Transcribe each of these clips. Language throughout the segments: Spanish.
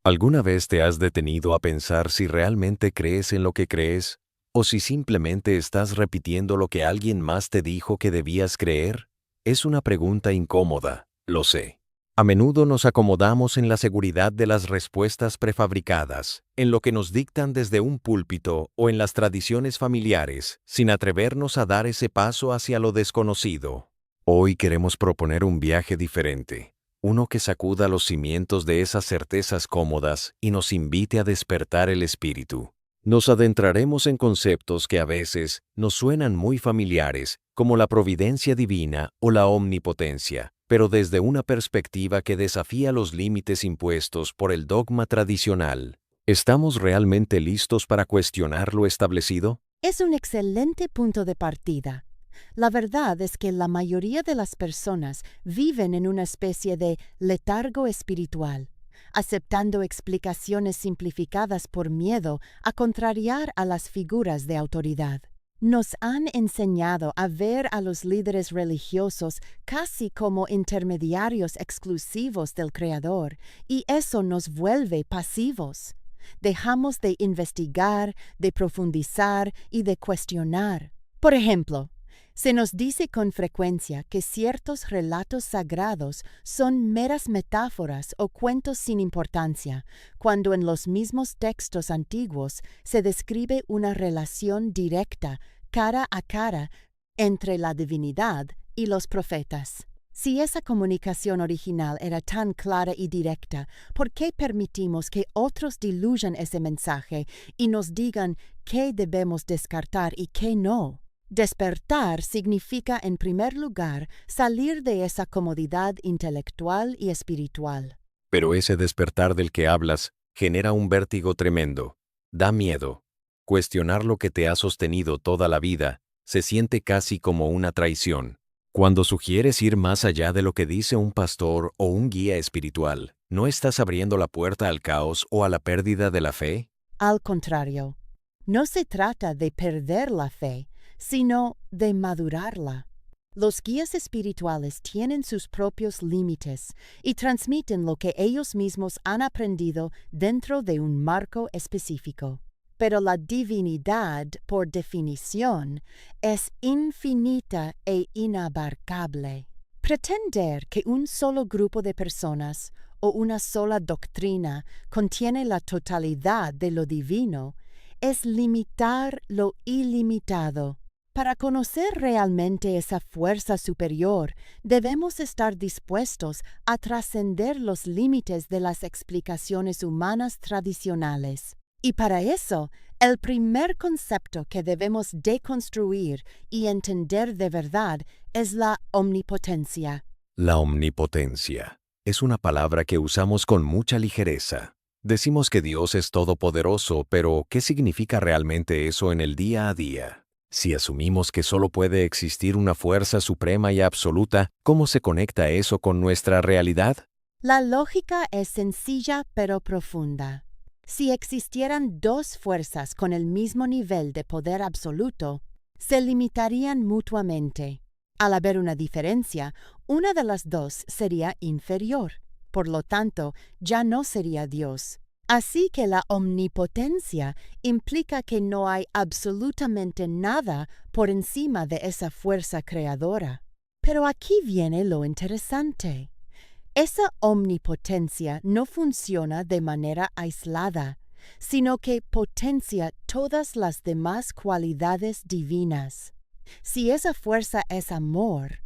¿Alguna vez te has detenido a pensar si realmente crees en lo que crees o si simplemente estás repitiendo lo que alguien más te dijo que debías creer? Es una pregunta incómoda, lo sé. A menudo nos acomodamos en la seguridad de las respuestas prefabricadas, en lo que nos dictan desde un púlpito o en las tradiciones familiares, sin atrevernos a dar ese paso hacia lo desconocido. Hoy queremos proponer un viaje diferente. Uno que sacuda los cimientos de esas certezas cómodas y nos invite a despertar el espíritu. Nos adentraremos en conceptos que a veces nos suenan muy familiares, como la providencia divina o la omnipotencia, pero desde una perspectiva que desafía los límites impuestos por el dogma tradicional. ¿Estamos realmente listos para cuestionar lo establecido? Es un excelente punto de partida. La verdad es que la mayoría de las personas viven en una especie de letargo espiritual, aceptando explicaciones simplificadas por miedo a contrariar a las figuras de autoridad. Nos han enseñado a ver a los líderes religiosos casi como intermediarios exclusivos del Creador, y eso nos vuelve pasivos. Dejamos de investigar, de profundizar y de cuestionar. Por ejemplo, se nos dice con frecuencia que ciertos relatos sagrados son meras metáforas o cuentos sin importancia, cuando en los mismos textos antiguos se describe una relación directa, cara a cara, entre la divinidad y los profetas. Si esa comunicación original era tan clara y directa, ¿por qué permitimos que otros diluyan ese mensaje y nos digan qué debemos descartar y qué no? Despertar significa, en primer lugar, salir de esa comodidad intelectual y espiritual. Pero ese despertar del que hablas genera un vértigo tremendo. Da miedo. Cuestionar lo que te ha sostenido toda la vida se siente casi como una traición. Cuando sugieres ir más allá de lo que dice un pastor o un guía espiritual, ¿no estás abriendo la puerta al caos o a la pérdida de la fe? Al contrario, no se trata de perder la fe, sino de madurarla. Los guías espirituales tienen sus propios límites y transmiten lo que ellos mismos han aprendido dentro de un marco específico. Pero la divinidad, por definición, es infinita e inabarcable. Pretender que un solo grupo de personas o una sola doctrina contiene la totalidad de lo divino es limitar lo ilimitado. Para conocer realmente esa fuerza superior, debemos estar dispuestos a trascender los límites de las explicaciones humanas tradicionales. Y para eso, el primer concepto que debemos deconstruir y entender de verdad es la omnipotencia. La omnipotencia es una palabra que usamos con mucha ligereza. Decimos que Dios es todopoderoso, pero ¿qué significa realmente eso en el día a día? Si asumimos que solo puede existir una fuerza suprema y absoluta, ¿cómo se conecta eso con nuestra realidad? La lógica es sencilla pero profunda. Si existieran dos fuerzas con el mismo nivel de poder absoluto, se limitarían mutuamente. Al haber una diferencia, una de las dos sería inferior. Por lo tanto, ya no sería Dios. Así que la omnipotencia implica que no hay absolutamente nada por encima de esa fuerza creadora. Pero aquí viene lo interesante. Esa omnipotencia no funciona de manera aislada, sino que potencia todas las demás cualidades divinas. Si esa fuerza es amor,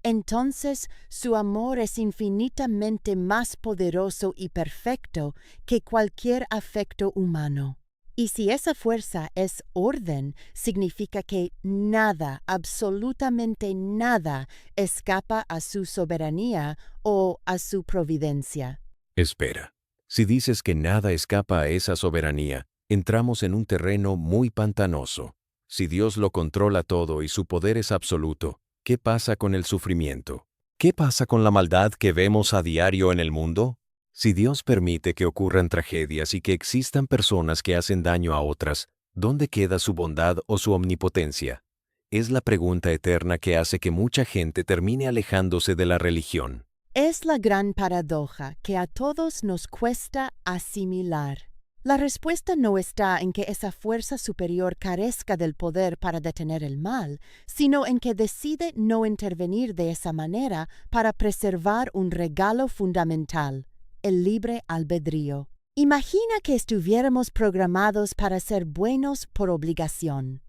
entonces su amor es infinitamente más poderoso y perfecto que cualquier afecto humano. Y si esa fuerza es orden, significa que nada, absolutamente nada, escapa a su soberanía o a su providencia. Espera, si dices que nada escapa a esa soberanía, entramos en un terreno muy pantanoso. Si Dios lo controla todo y su poder es absoluto, ¿qué pasa con el sufrimiento? ¿Qué pasa con la maldad que vemos a diario en el mundo? Si Dios permite que ocurran tragedias y que existan personas que hacen daño a otras, ¿dónde queda su bondad o su omnipotencia? Es la pregunta eterna que hace que mucha gente termine alejándose de la religión. Es la gran paradoja que a todos nos cuesta asimilar. La respuesta no está en que esa fuerza superior carezca del poder para detener el mal, sino en que decide no intervenir de esa manera para preservar un regalo fundamental, el libre albedrío. Imagina que estuviéramos programados para ser buenos por obligación.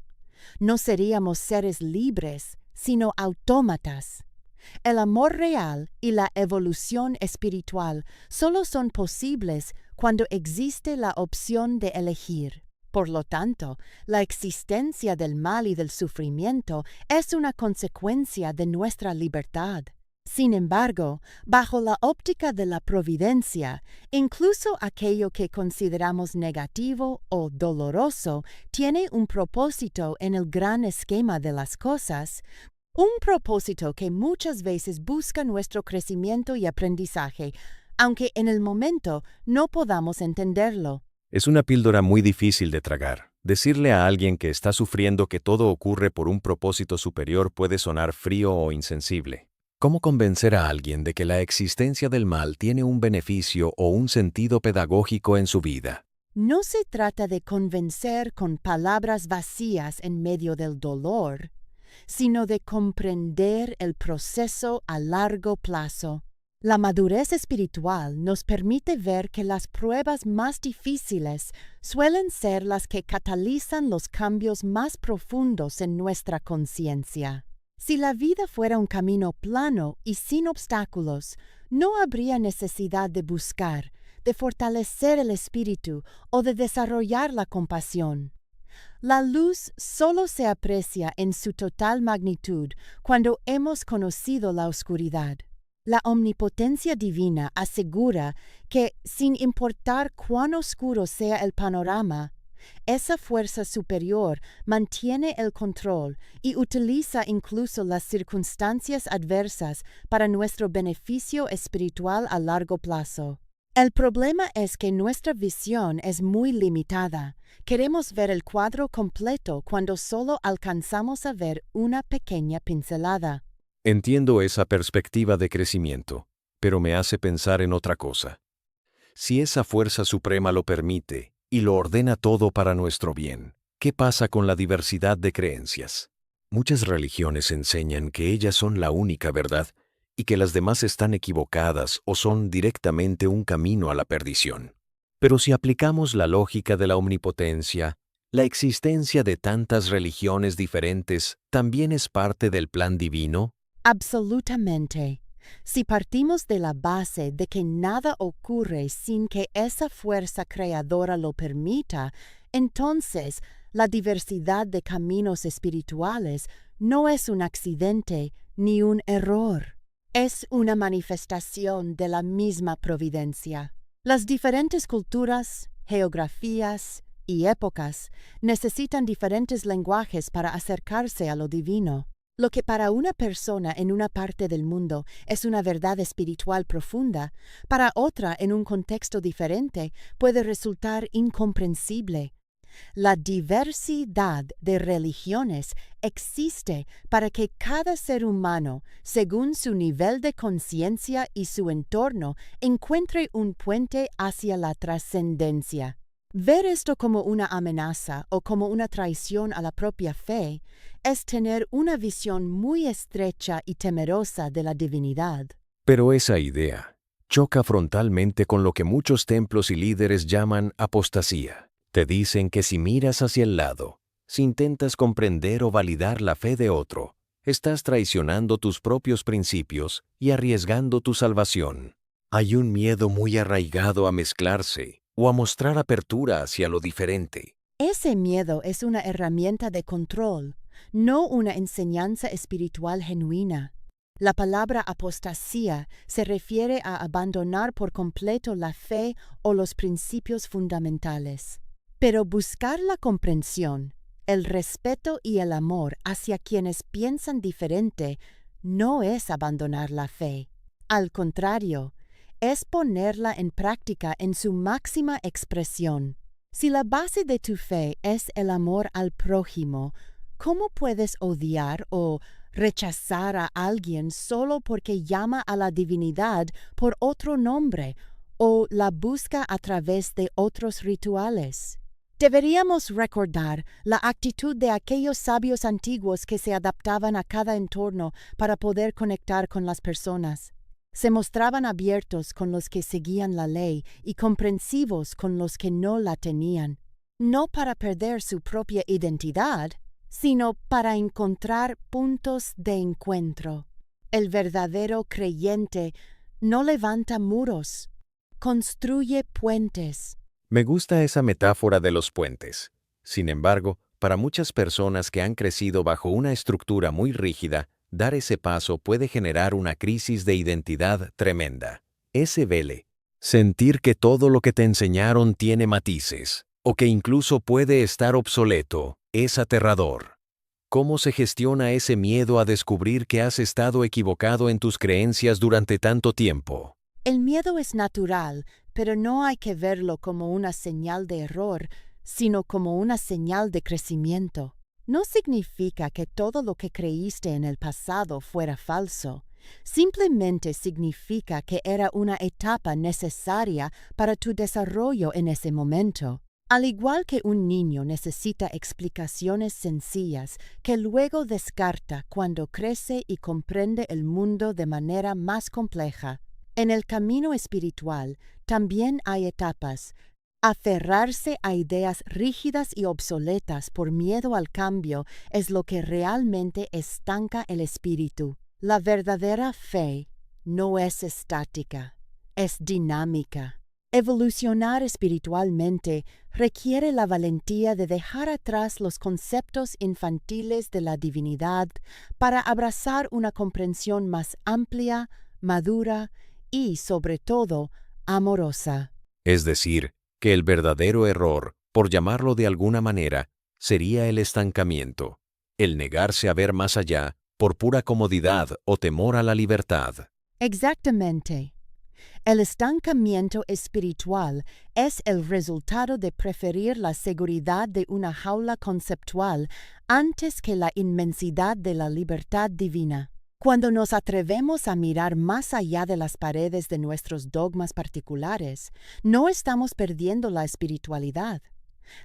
No seríamos seres libres, sino autómatas. El amor real y la evolución espiritual solo son posibles cuando existe la opción de elegir. Por lo tanto, la existencia del mal y del sufrimiento es una consecuencia de nuestra libertad. Sin embargo, bajo la óptica de la providencia, incluso aquello que consideramos negativo o doloroso tiene un propósito en el gran esquema de las cosas, un propósito que muchas veces busca nuestro crecimiento y aprendizaje, aunque en el momento no podamos entenderlo. Es una píldora muy difícil de tragar. Decirle a alguien que está sufriendo que todo ocurre por un propósito superior puede sonar frío o insensible. ¿Cómo convencer a alguien de que la existencia del mal tiene un beneficio o un sentido pedagógico en su vida? No se trata de convencer con palabras vacías en medio del dolor, sino de comprender el proceso a largo plazo. La madurez espiritual nos permite ver que las pruebas más difíciles suelen ser las que catalizan los cambios más profundos en nuestra conciencia. Si la vida fuera un camino plano y sin obstáculos, no habría necesidad de buscar, de fortalecer el espíritu o de desarrollar la compasión. La luz solo se aprecia en su total magnitud cuando hemos conocido la oscuridad. La omnipotencia divina asegura que, sin importar cuán oscuro sea el panorama, esa fuerza superior mantiene el control y utiliza incluso las circunstancias adversas para nuestro beneficio espiritual a largo plazo. El problema es que nuestra visión es muy limitada. Queremos ver el cuadro completo cuando solo alcanzamos a ver una pequeña pincelada. Entiendo esa perspectiva de crecimiento, pero me hace pensar en otra cosa. Si esa fuerza suprema lo permite y lo ordena todo para nuestro bien, ¿qué pasa con la diversidad de creencias? Muchas religiones enseñan que ellas son la única verdad y que las demás están equivocadas o son directamente un camino a la perdición. Pero si aplicamos la lógica de la omnipotencia, ¿la existencia de tantas religiones diferentes también es parte del plan divino? Absolutamente. Si partimos de la base de que nada ocurre sin que esa fuerza creadora lo permita, entonces la diversidad de caminos espirituales no es un accidente ni un error. Es una manifestación de la misma providencia. Las diferentes culturas, geografías y épocas necesitan diferentes lenguajes para acercarse a lo divino. Lo que para una persona en una parte del mundo es una verdad espiritual profunda, para otra en un contexto diferente puede resultar incomprensible. La diversidad de religiones existe para que cada ser humano, según su nivel de conciencia y su entorno, encuentre un puente hacia la trascendencia. Ver esto como una amenaza o como una traición a la propia fe es tener una visión muy estrecha y temerosa de la divinidad. Pero esa idea choca frontalmente con lo que muchos templos y líderes llaman apostasía. Te dicen que si miras hacia el lado, si intentas comprender o validar la fe de otro, estás traicionando tus propios principios y arriesgando tu salvación. Hay un miedo muy arraigado a mezclarse o a mostrar apertura hacia lo diferente. Ese miedo es una herramienta de control, no una enseñanza espiritual genuina. La palabra apostasía se refiere a abandonar por completo la fe o los principios fundamentales. Pero buscar la comprensión, el respeto y el amor hacia quienes piensan diferente no es abandonar la fe. Al contrario, es ponerla en práctica en su máxima expresión. Si la base de tu fe es el amor al prójimo, ¿cómo puedes odiar o rechazar a alguien solo porque llama a la divinidad por otro nombre o la busca a través de otros rituales. Deberíamos recordar la actitud de aquellos sabios antiguos que se adaptaban a cada entorno para poder conectar con las personas. Se mostraban abiertos con los que seguían la ley y comprensivos con los que no la tenían, no para perder su propia identidad, sino para encontrar puntos de encuentro. El verdadero creyente no levanta muros, construye puentes. Me gusta esa metáfora de los puentes. Sin embargo, para muchas personas que han crecido bajo una estructura muy rígida, dar ese paso puede generar una crisis de identidad tremenda. Ese vele. Sentir que todo lo que te enseñaron tiene matices, o que incluso puede estar obsoleto, es aterrador. ¿Cómo se gestiona ese miedo a descubrir que has estado equivocado en tus creencias durante tanto tiempo? El miedo es natural, pero no hay que verlo como una señal de error, sino como una señal de crecimiento. No significa que todo lo que creíste en el pasado fuera falso. Simplemente significa que era una etapa necesaria para tu desarrollo en ese momento. Al igual que un niño necesita explicaciones sencillas que luego descarta cuando crece y comprende el mundo de manera más compleja, en el camino espiritual también hay etapas. Aferrarse a ideas rígidas y obsoletas por miedo al cambio es lo que realmente estanca el espíritu. La verdadera fe no es estática, es dinámica. Evolucionar espiritualmente requiere la valentía de dejar atrás los conceptos infantiles de la divinidad para abrazar una comprensión más amplia, madura y, sobre todo, amorosa. Es decir, que el verdadero error, por llamarlo de alguna manera, sería el estancamiento, el negarse a ver más allá por pura comodidad o temor a la libertad. Exactamente. El estancamiento espiritual es el resultado de preferir la seguridad de una jaula conceptual antes que la inmensidad de la libertad divina. Cuando nos atrevemos a mirar más allá de las paredes de nuestros dogmas particulares, no estamos perdiendo la espiritualidad.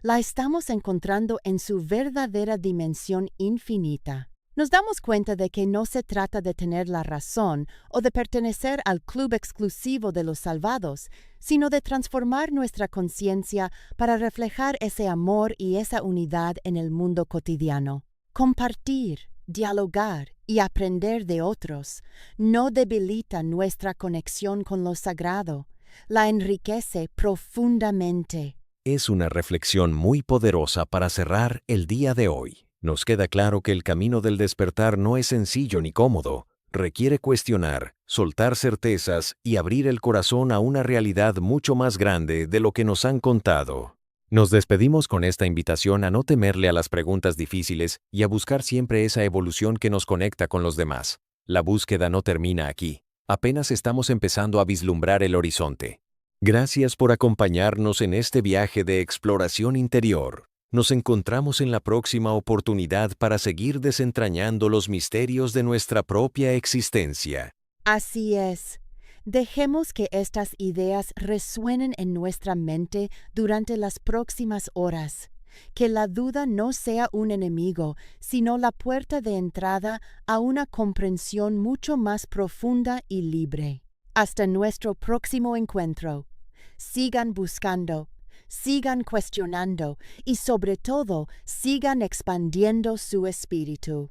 La estamos encontrando en su verdadera dimensión infinita. Nos damos cuenta de que no se trata de tener la razón o de pertenecer al club exclusivo de los salvados, sino de transformar nuestra conciencia para reflejar ese amor y esa unidad en el mundo cotidiano. Compartir, dialogar y aprender de otros no debilita nuestra conexión con lo sagrado, la enriquece profundamente. Es una reflexión muy poderosa para cerrar el día de hoy. Nos queda claro que el camino del despertar no es sencillo ni cómodo. Requiere cuestionar, soltar certezas y abrir el corazón a una realidad mucho más grande de lo que nos han contado. Nos despedimos con esta invitación a no temerle a las preguntas difíciles y a buscar siempre esa evolución que nos conecta con los demás. La búsqueda no termina aquí. Apenas estamos empezando a vislumbrar el horizonte. Gracias por acompañarnos en este viaje de exploración interior. Nos encontramos en la próxima oportunidad para seguir desentrañando los misterios de nuestra propia existencia. Así es. Dejemos que estas ideas resuenen en nuestra mente durante las próximas horas. Que la duda no sea un enemigo, sino la puerta de entrada a una comprensión mucho más profunda y libre. Hasta nuestro próximo encuentro. Sigan buscando, sigan cuestionando y sobre todo sigan expandiendo su espíritu.